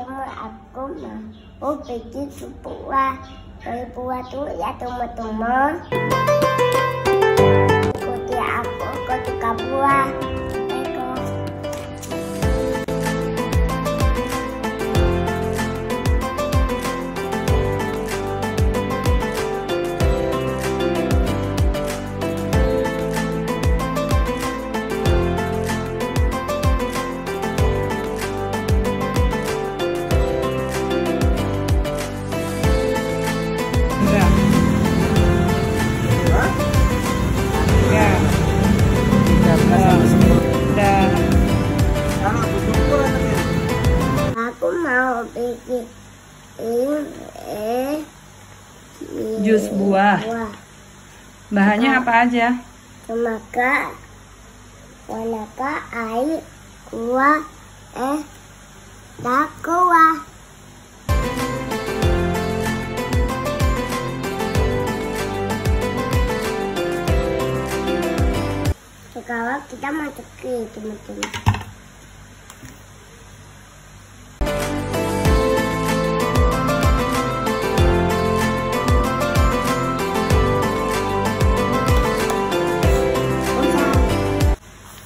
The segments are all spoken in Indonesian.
teman-teman, aku mau pergi ke buah. Dari buah tuh ya teman-teman. Ikuti aku ke tukang buah. Aku mau bikin jus buah. Bahannya apa aja? Semangka, wanaka, air, kuah, dan kuah. Sekarang kita masukin teman-teman.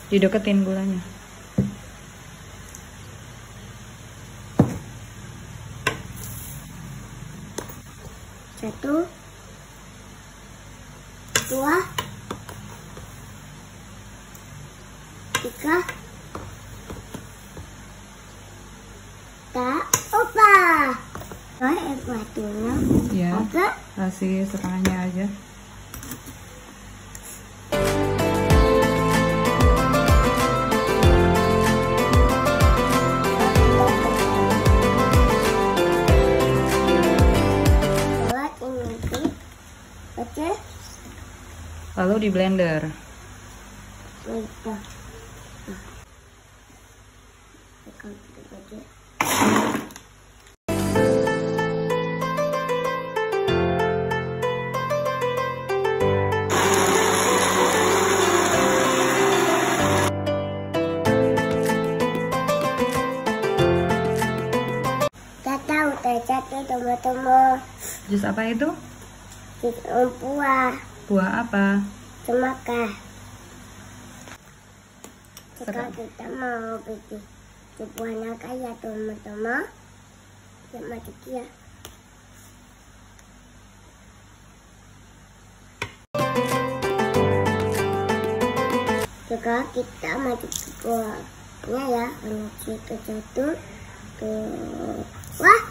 Dideketin gulanya. Satu, dua, tiga, tak, opa. Batunya. Ya. Oke. Kasih setengahnya aja. Lalu di blender. Jatuh teman-teman. Jus apa itu? Jus buah. Buah apa? Semangka. Sekarang kita mau bikin buah naga ya teman-teman. Kita masuk ya. Sekarang kita masuk ke buahnya ya. Masuk ke satu, wah.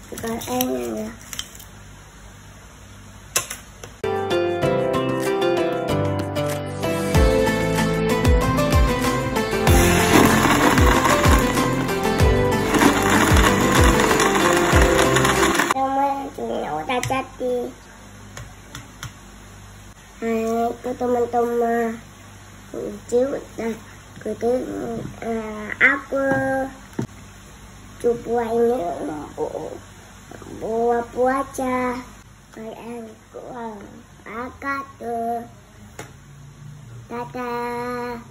Sekarang airnya ya. Semuanya udah jadi. Itu teman-teman. Aku coba ini buah puasa kayak agak tuh. Dadah.